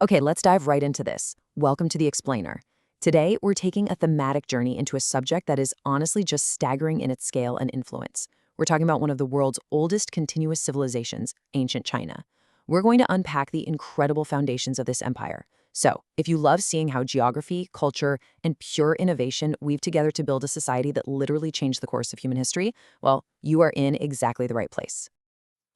Okay, let's dive right into this. Welcome to The Explainer. Today, we're taking a thematic journey into a subject that is honestly just staggering in its scale and influence. We're talking about one of the world's oldest continuous civilizations, ancient China. We're going to unpack the incredible foundations of this empire. So, if you love seeing how geography, culture, and pure innovation weave together to build a society that literally changed the course of human history, well, you are in exactly the right place.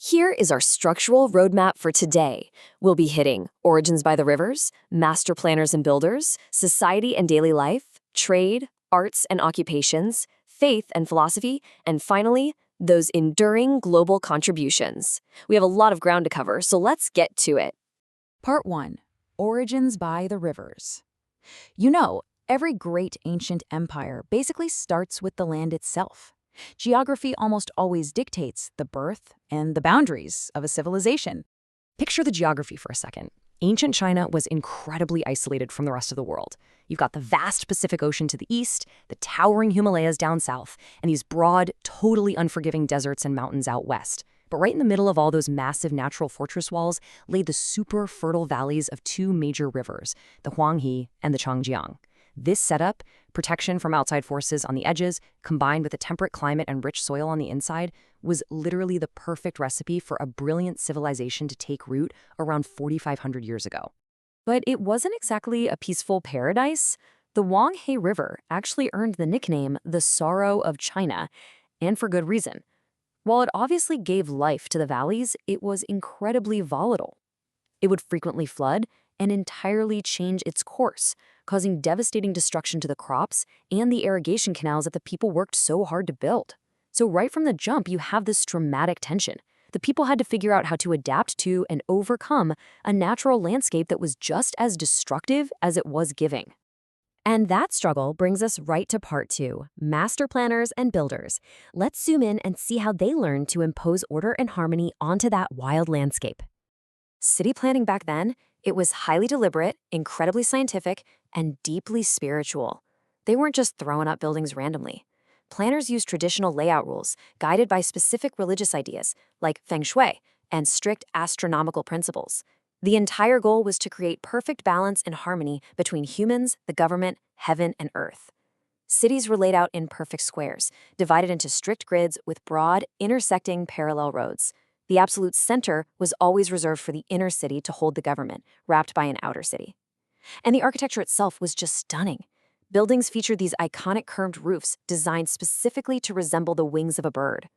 Here is our structural roadmap for today. We'll be hitting origins by the rivers, master planners and builders, society and daily life, trade, arts and occupations, faith and philosophy, and finally, those enduring global contributions. We have a lot of ground to cover, so let's get to it. Part 1. Origins by the Rivers. You know, every great ancient empire basically starts with the land itself. Geography almost always dictates the birth and the boundaries of a civilization. Picture the geography for a second. Ancient China was incredibly isolated from the rest of the world. You've got the vast Pacific Ocean to the east, the towering Himalayas down south, and these broad, totally unforgiving deserts and mountains out west. But right in the middle of all those massive natural fortress walls lay the super fertile valleys of two major rivers, the Huanghe and the Changjiang. This setup, protection from outside forces on the edges, combined with a temperate climate and rich soil on the inside, was literally the perfect recipe for a brilliant civilization to take root around 4,500 years ago. But it wasn't exactly a peaceful paradise. The Huanghe River actually earned the nickname the Sorrow of China, and for good reason. While it obviously gave life to the valleys, it was incredibly volatile. It would frequently flood and entirely change its course, causing devastating destruction to the crops and the irrigation canals that the people worked so hard to build. So right from the jump, you have this dramatic tension. The people had to figure out how to adapt to and overcome a natural landscape that was just as destructive as it was giving. And that struggle brings us right to part 2, master planners and builders. Let's zoom in and see how they learned to impose order and harmony onto that wild landscape. City planning back then, it was highly deliberate, incredibly scientific, and deeply spiritual. They weren't just throwing up buildings randomly. Planners used traditional layout rules, guided by specific religious ideas, like feng shui, and strict astronomical principles. The entire goal was to create perfect balance and harmony between humans, the government, heaven, and earth. Cities were laid out in perfect squares, divided into strict grids with broad, intersecting parallel roads. The absolute center was always reserved for the inner city to hold the government, wrapped by an outer city. And the architecture itself was just stunning. Buildings featured these iconic curved roofs designed specifically to resemble the wings of a bird.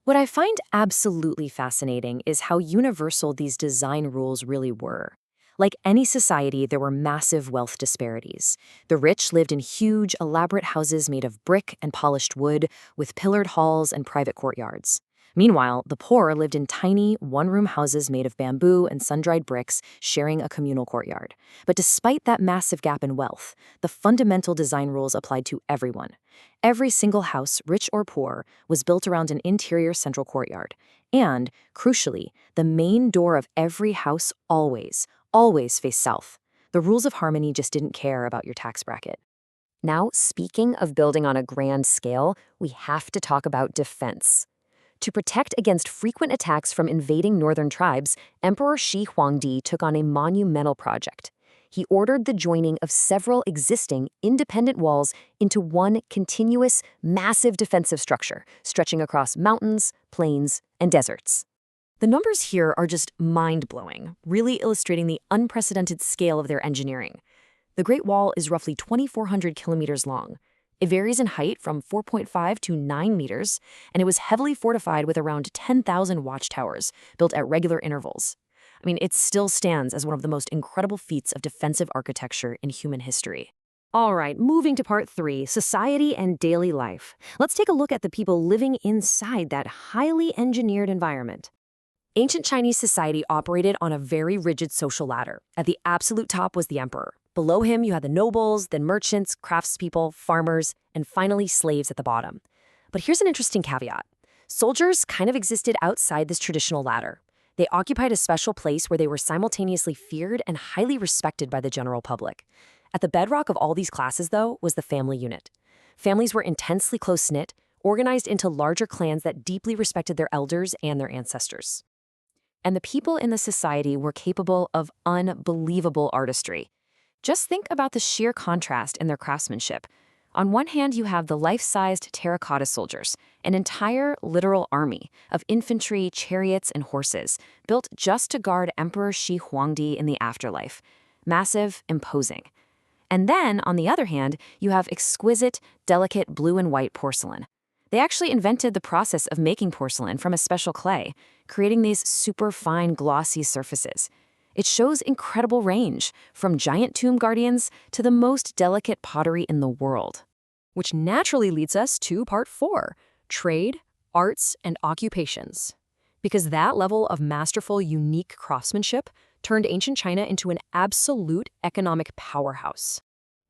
What I find absolutely fascinating is how universal these design rules really were. Like any society, there were massive wealth disparities. The rich lived in huge, elaborate houses made of brick and polished wood, with pillared halls and private courtyards. Meanwhile, the poor lived in tiny, one-room houses made of bamboo and sun-dried bricks, sharing a communal courtyard. But despite that massive gap in wealth, the fundamental design rules applied to everyone. Every single house, rich or poor, was built around an interior central courtyard. And, crucially, the main door of every house always faced south. The rules of harmony just didn't care about your tax bracket. Now, speaking of building on a grand scale, we have to talk about defense. To protect against frequent attacks from invading northern tribes, Emperor Shi Huangdi took on a monumental project. He ordered the joining of several existing independent walls into one continuous, massive defensive structure, stretching across mountains, plains, and deserts. The numbers here are just mind-blowing, really illustrating the unprecedented scale of their engineering. The Great Wall is roughly 2,400 kilometers long. It varies in height from 4.5 to 9 meters, and it was heavily fortified with around 10,000 watchtowers, built at regular intervals. It still stands as one of the most incredible feats of defensive architecture in human history. All right, moving to part 3, society and daily life. Let's take a look at the people living inside that highly engineered environment. Ancient Chinese society operated on a very rigid social ladder. At the absolute top was the emperor. Below him, you had the nobles, then merchants, craftspeople, farmers, and finally slaves at the bottom. But here's an interesting caveat. Soldiers kind of existed outside this traditional ladder. They occupied a special place where they were simultaneously feared and highly respected by the general public. At the bedrock of all these classes, though, was the family unit. Families were intensely close-knit, organized into larger clans that deeply respected their elders and their ancestors. And the people in the society were capable of unbelievable artistry. Just think about the sheer contrast in their craftsmanship. On one hand, you have the life-sized terracotta soldiers, an entire literal army of infantry, chariots, and horses, built just to guard Emperor Shi Huangdi in the afterlife. Massive, imposing. And then, on the other hand, you have exquisite, delicate blue and white porcelain. They actually invented the process of making porcelain from a special clay, creating these super fine, glossy surfaces. It shows incredible range, from giant tomb guardians to the most delicate pottery in the world. Which naturally leads us to part 4, trade, arts, and occupations. Because that level of masterful, unique craftsmanship turned ancient China into an absolute economic powerhouse.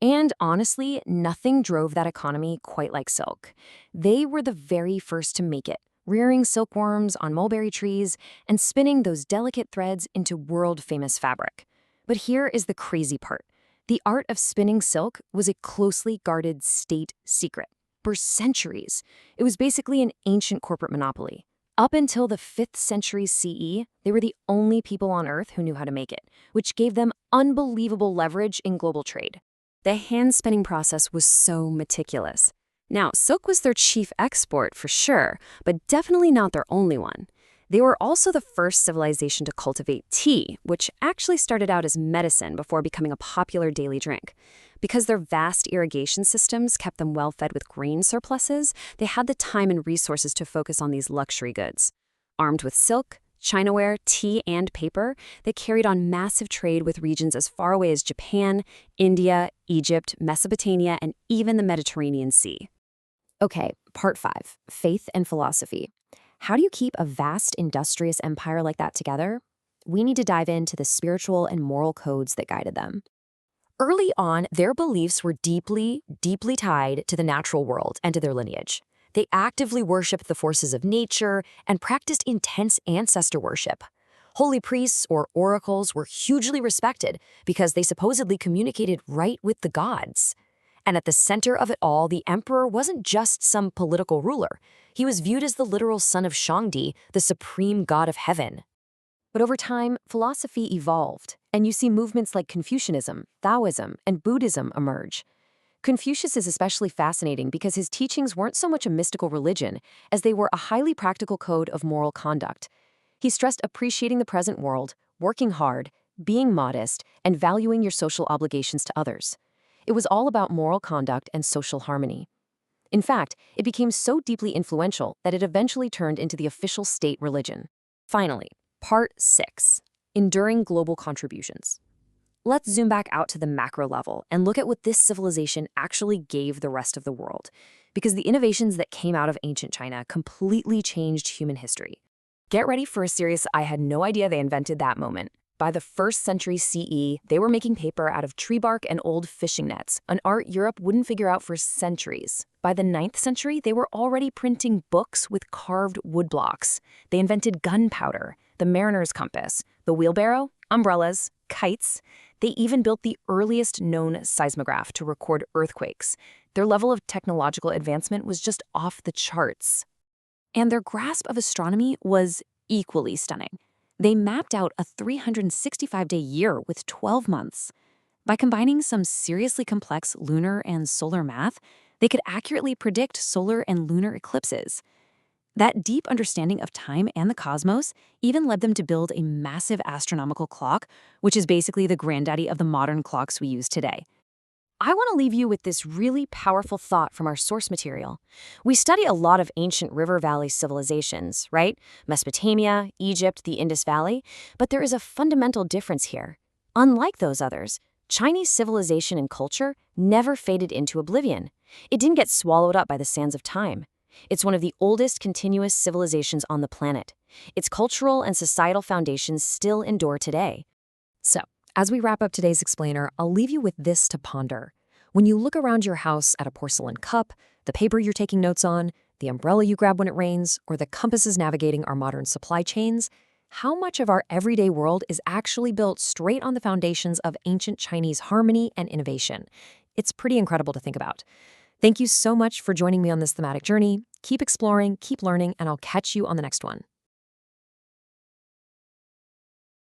And honestly, nothing drove that economy quite like silk. They were the very first to make it, rearing silkworms on mulberry trees and spinning those delicate threads into world-famous fabric. But here is the crazy part. The art of spinning silk was a closely guarded state secret. For centuries, it was basically an ancient corporate monopoly. Up until the 5th century CE, they were the only people on Earth who knew how to make it, which gave them unbelievable leverage in global trade. The hand-spinning process was so meticulous. Now, silk was their chief export for sure, but definitely not their only one. They were also the first civilization to cultivate tea, which actually started out as medicine before becoming a popular daily drink. Because their vast irrigation systems kept them well-fed with grain surpluses, they had the time and resources to focus on these luxury goods. Armed with silk, Chinaware, tea, and paper, they carried on massive trade with regions as far away as Japan, India, Egypt, Mesopotamia, and even the Mediterranean Sea. Okay, part 5, faith and philosophy. How do you keep a vast, industrious empire like that together? We need to dive into the spiritual and moral codes that guided them. Early on, their beliefs were deeply, deeply tied to the natural world and to their lineage. They actively worshipped the forces of nature and practiced intense ancestor worship. Holy priests or oracles were hugely respected because they supposedly communicated right with the gods. And at the center of it all, the emperor wasn't just some political ruler. He was viewed as the literal son of Shangdi, the supreme god of heaven. But over time, philosophy evolved, and you see movements like Confucianism, Taoism, and Buddhism emerge. Confucius is especially fascinating because his teachings weren't so much a mystical religion as they were a highly practical code of moral conduct. He stressed appreciating the present world, working hard, being modest, and valuing your social obligations to others. It was all about moral conduct and social harmony. In fact, it became so deeply influential that it eventually turned into the official state religion. Finally, part 6, enduring global contributions. Let's zoom back out to the macro level and look at what this civilization actually gave the rest of the world, because the innovations that came out of ancient China completely changed human history. Get ready for a serious I had no idea they invented that moment. By the 1st century CE, they were making paper out of tree bark and old fishing nets, an art Europe wouldn't figure out for centuries. By the 9th century, they were already printing books with carved wood blocks. They invented gunpowder, the mariner's compass, the wheelbarrow, umbrellas, kites. They even built the earliest known seismograph to record earthquakes. Their level of technological advancement was just off the charts. And their grasp of astronomy was equally stunning. They mapped out a 365-day year with 12 months. By combining some seriously complex lunar and solar math, they could accurately predict solar and lunar eclipses. That deep understanding of time and the cosmos even led them to build a massive astronomical clock, which is basically the granddaddy of the modern clocks we use today. I want to leave you with this really powerful thought from our source material. We study a lot of ancient river valley civilizations, right? Mesopotamia, Egypt, the Indus Valley, but there is a fundamental difference here. Unlike those others, Chinese civilization and culture never faded into oblivion. It didn't get swallowed up by the sands of time. It's one of the oldest continuous civilizations on the planet. Its cultural and societal foundations still endure today. So, as we wrap up today's explainer, I'll leave you with this to ponder. When you look around your house at a porcelain cup, the paper you're taking notes on, the umbrella you grab when it rains, or the compasses navigating our modern supply chains, how much of our everyday world is actually built straight on the foundations of ancient Chinese harmony and innovation? It's pretty incredible to think about. Thank you so much for joining me on this thematic journey. Keep exploring, keep learning, and I'll catch you on the next one.